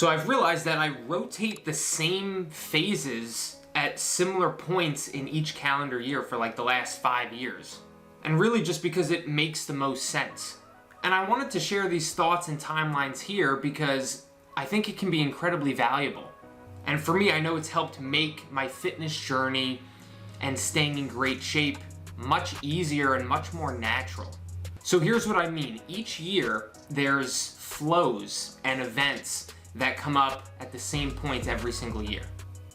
So I've realized that I rotate the same phases at similar points in each calendar year for like the last 5 years. And really just because it makes the most sense. And I wanted to share these thoughts and timelines here because I think it can be incredibly valuable. And for me, I know it's helped make my fitness journey and staying in great shape much easier and much more natural. So here's what I mean. Each year, there's flows and events that come up at the same point every single year.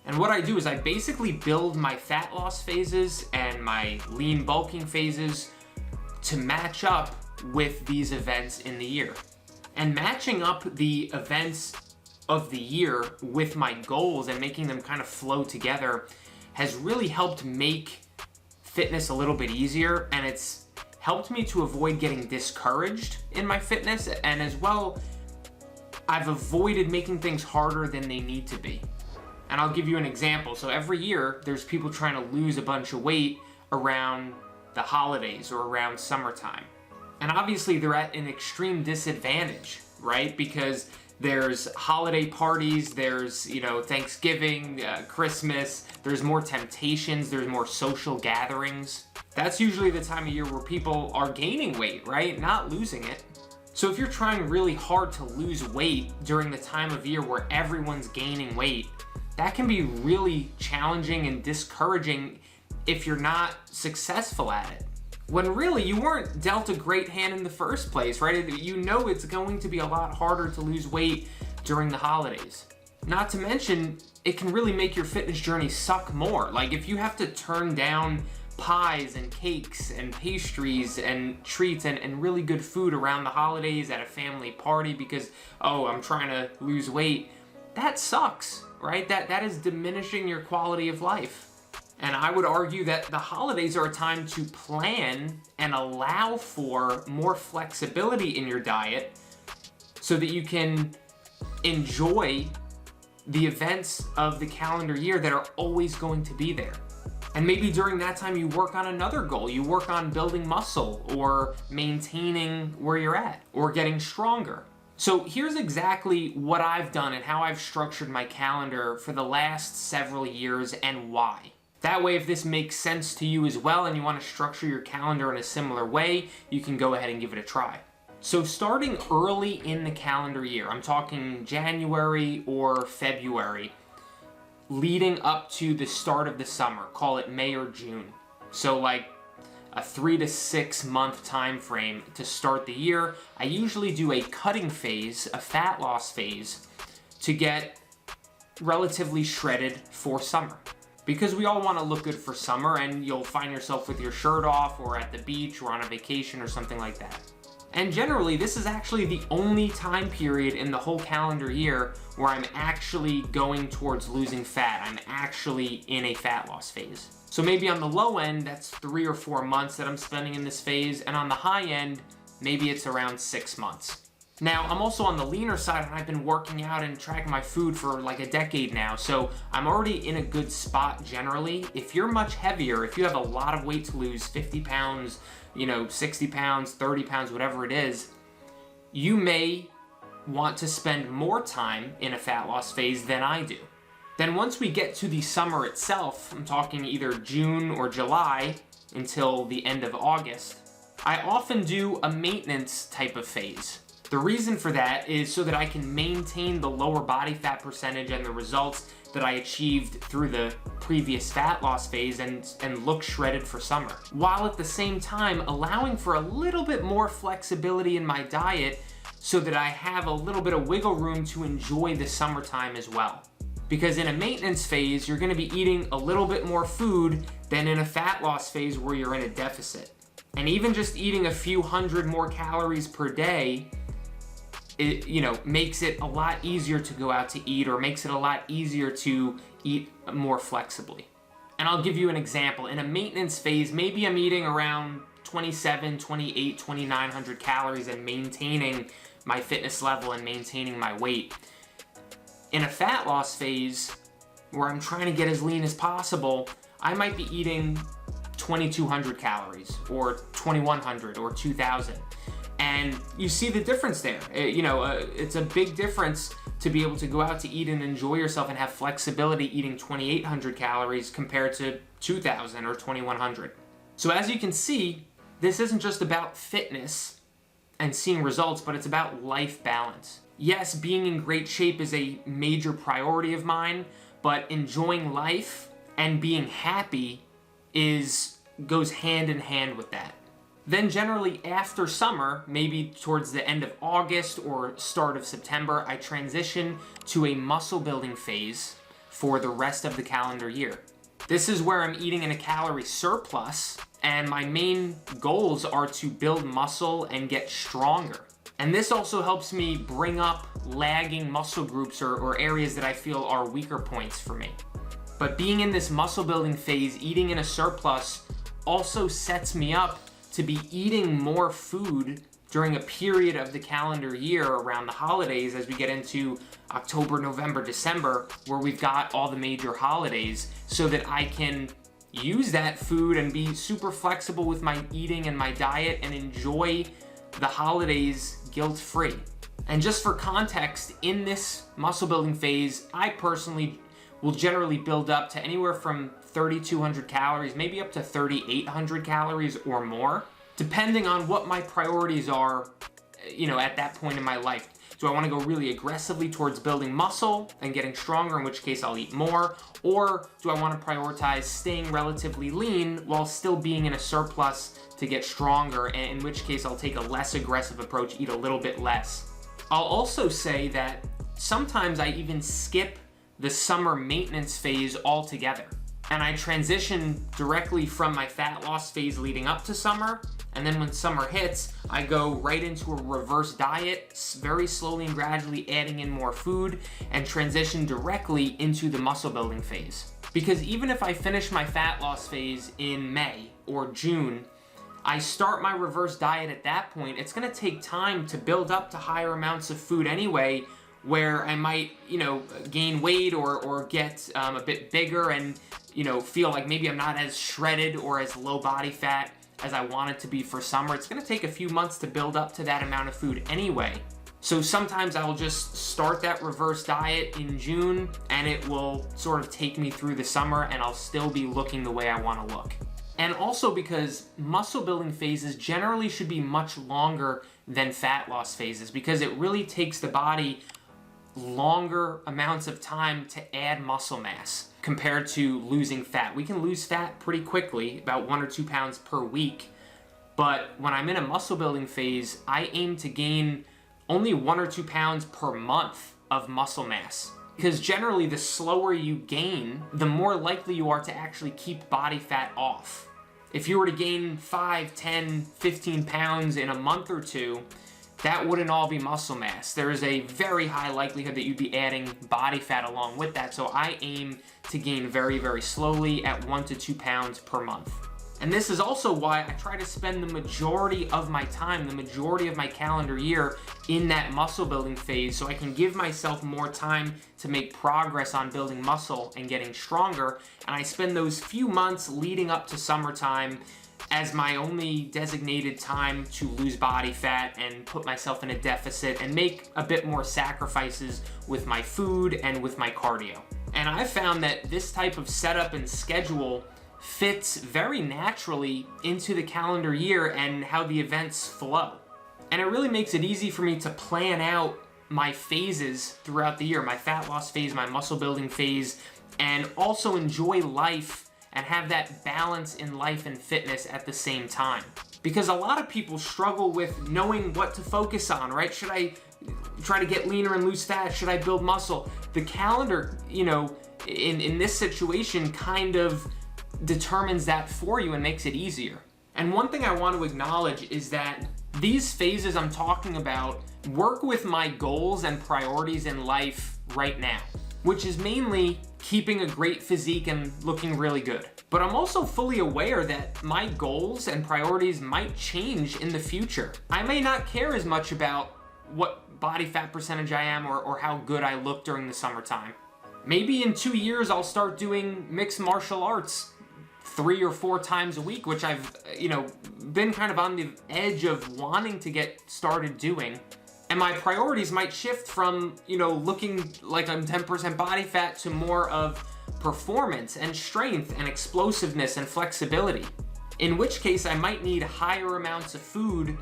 And what I do is I basically build my fat loss phases and my lean bulking phases to match up with these events in the year. And matching up the events of the year with my goals and making them kind of flow together has really helped make fitness a little bit easier, and it's helped me to avoid getting discouraged in my fitness, and as well, I've avoided making things harder than they need to be. And I'll give you an example. So every year, there's people trying to lose a bunch of weight around the holidays or around summertime. And obviously they're at an extreme disadvantage, right? Because there's holiday parties, there's, Thanksgiving, Christmas, there's more temptations, there's more social gatherings. That's usually the time of year where people are gaining weight, right? Not losing it. So if you're trying really hard to lose weight during the time of year where everyone's gaining weight, that can be really challenging and discouraging if you're not successful at it. When really you weren't dealt a great hand in the first place, right? You know it's going to be a lot harder to lose weight during the holidays. Not to mention, it can really make your fitness journey suck more. Like if you have to turn down pies and cakes and pastries and treats and really good food around the holidays at a family party because, I'm trying to lose weight, that sucks, right? That is diminishing your quality of life. And I would argue that the holidays are a time to plan and allow for more flexibility in your diet so that you can enjoy the events of the calendar year that are always going to be there. And maybe during that time you work on another goal. You work on building muscle or maintaining where you're at or getting stronger. So here's exactly what I've done and how I've structured my calendar for the last several years and why. That way, if this makes sense to you as well and you want to structure your calendar in a similar way, you can go ahead and give it a try. So starting early in the calendar year, I'm talking January or February, leading up to the start of the summer, call it May or June. So like a 3 to 6 month time frame to start the year, I usually do a cutting phase, a fat loss phase, to get relatively shredded for summer. Because we all want to look good for summer, and you'll find yourself with your shirt off or at the beach or on a vacation or something like that. And generally, this is actually the only time period in the whole calendar year where I'm actually going towards losing fat. I'm actually in a fat loss phase. So maybe on the low end, that's 3 or 4 months that I'm spending in this phase, and on the high end, maybe it's around 6 months. Now, I'm also on the leaner side, and I've been working out and tracking my food for like a decade now, so I'm already in a good spot generally. If you're much heavier, if you have a lot of weight to lose, 50 pounds, 60 pounds, 30 pounds, whatever it is, you may want to spend more time in a fat loss phase than I do. Then once we get to the summer itself, I'm talking either June or July until the end of August, I often do a maintenance type of phase. The reason for that is so that I can maintain the lower body fat percentage and the results that I achieved through the previous fat loss phase and look shredded for summer, while at the same time allowing for a little bit more flexibility in my diet so that I have a little bit of wiggle room to enjoy the summertime as well. Because in a maintenance phase, you're going to be eating a little bit more food than in a fat loss phase where you're in a deficit. And even just eating a few hundred more calories per day, it makes it a lot easier to go out to eat, or makes it a lot easier to eat more flexibly. And I'll give you an example. In a maintenance phase, maybe I'm eating around 27, 28, 2,900 calories and maintaining my fitness level and maintaining my weight. In a fat loss phase, where I'm trying to get as lean as possible, I might be eating 2,200 calories, or 2,100, or 2,000. And you see the difference there. It's a big difference to to be able to go out to eat and enjoy yourself and have flexibility eating 2,800 calories compared to 2,000 or 2,100. So as you can see, this isn't just about fitness and seeing results, but it's about life balance. Yes, being in great shape is a major priority of mine, but enjoying life and being happy goes hand in hand with that. Then generally after summer, maybe towards the end of August or start of September, I transition to a muscle building phase for the rest of the calendar year. This is where I'm eating in a calorie surplus, and my main goals are to build muscle and get stronger. And this also helps me bring up lagging muscle groups or areas that I feel are weaker points for me. But being in this muscle building phase, eating in a surplus, also sets me up to be eating more food during a period of the calendar year around the holidays as we get into October, November, December, where we've got all the major holidays, so that I can use that food and be super flexible with my eating and my diet and enjoy the holidays guilt-free. And just for context, in this muscle building phase, I personally will generally build up to anywhere from 3,200 calories, maybe up to 3,800 calories or more, depending on what my priorities are, at that point in my life. Do I want to go really aggressively towards building muscle and getting stronger, in which case I'll eat more? Or do I want to prioritize staying relatively lean while still being in a surplus to get stronger, in which case I'll take a less aggressive approach, eat a little bit less? I'll also say that sometimes I even skip the summer maintenance phase altogether, and I transition directly from my fat loss phase leading up to summer, and then when summer hits, I go right into a reverse diet, very slowly and gradually adding in more food, and transition directly into the muscle building phase. Because even if I finish my fat loss phase in May or June, I start my reverse diet at that point, it's gonna take time to build up to higher amounts of food anyway, where I might, gain weight or get a bit bigger and, feel like maybe I'm not as shredded or as low body fat as I want it to be for summer. It's gonna take a few months to build up to that amount of food anyway. So sometimes I will just start that reverse diet in June, and it will sort of take me through the summer, and I'll still be looking the way I wanna look. And also because muscle building phases generally should be much longer than fat loss phases, because it really takes the body longer amounts of time to add muscle mass compared to losing fat. We can lose fat pretty quickly, about 1 or 2 pounds per week, but when I'm in a muscle building phase, I aim to gain only 1 or 2 pounds per month of muscle mass. Because generally, the slower you gain, the more likely you are to actually keep body fat off. If you were to gain 5, 10, 15 pounds in a month or two, that wouldn't all be muscle mass. There is a very high likelihood that you'd be adding body fat along with that, so I aim to gain very, very slowly at 1 to 2 pounds per month. And this is also why I try to spend the majority of my time, the majority of my calendar year in that muscle building phase, so I can give myself more time to make progress on building muscle and getting stronger. And I spend those few months leading up to summertime as my only designated time to lose body fat and put myself in a deficit and make a bit more sacrifices with my food and with my cardio. And I found that this type of setup and schedule fits very naturally into the calendar year and how the events flow. And it really makes it easy for me to plan out my phases throughout the year, my fat loss phase, my muscle building phase, and also enjoy life and have that balance in life and fitness at the same time. Because a lot of people struggle with knowing what to focus on, right? Should I try to get leaner and lose fat? Should I build muscle? The calendar, in this situation kind of determines that for you and makes it easier. And one thing I want to acknowledge is that these phases I'm talking about work with my goals and priorities in life right now, which is mainly keeping a great physique and looking really good. But I'm also fully aware that my goals and priorities might change in the future. I may not care as much about what body fat percentage I am or how good I look during the summertime. Maybe in 2 years I'll start doing mixed martial arts 3 or 4 times a week, which I've, been kind of on the edge of wanting to get started doing. And my priorities might shift from, looking like I'm 10% body fat to more of performance and strength and explosiveness and flexibility. In which case I might need higher amounts of food,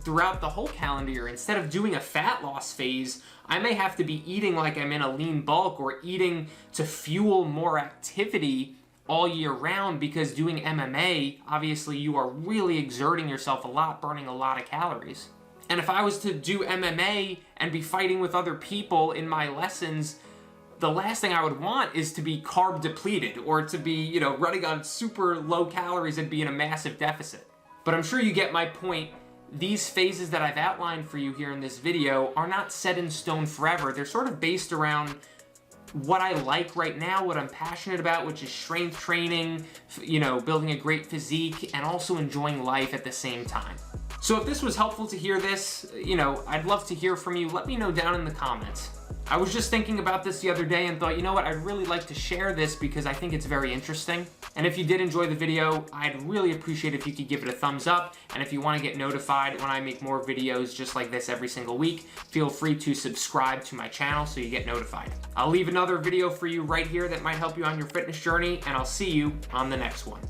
throughout the whole calendar year. Instead of doing a fat loss phase, I may have to be eating like I'm in a lean bulk or eating to fuel more activity all year round, because doing MMA, obviously you are really exerting yourself a lot, burning a lot of calories. And if I was to do MMA and be fighting with other people in my lessons, the last thing I would want is to be carb depleted or to be, running on super low calories and be in a massive deficit. But I'm sure you get my point. These phases that I've outlined for you here in this video are not set in stone forever. They're sort of based around what I like right now, what I'm passionate about, which is strength training, building a great physique, and also enjoying life at the same time. So if this was helpful to hear this, I'd love to hear from you. Let me know down in the comments. I was just thinking about this the other day and thought, I'd really like to share this because I think it's very interesting. And if you did enjoy the video, I'd really appreciate if you could give it a thumbs up. And if you want to get notified when I make more videos just like this every single week, feel free to subscribe to my channel so you get notified. I'll leave another video for you right here that might help you on your fitness journey, and I'll see you on the next one.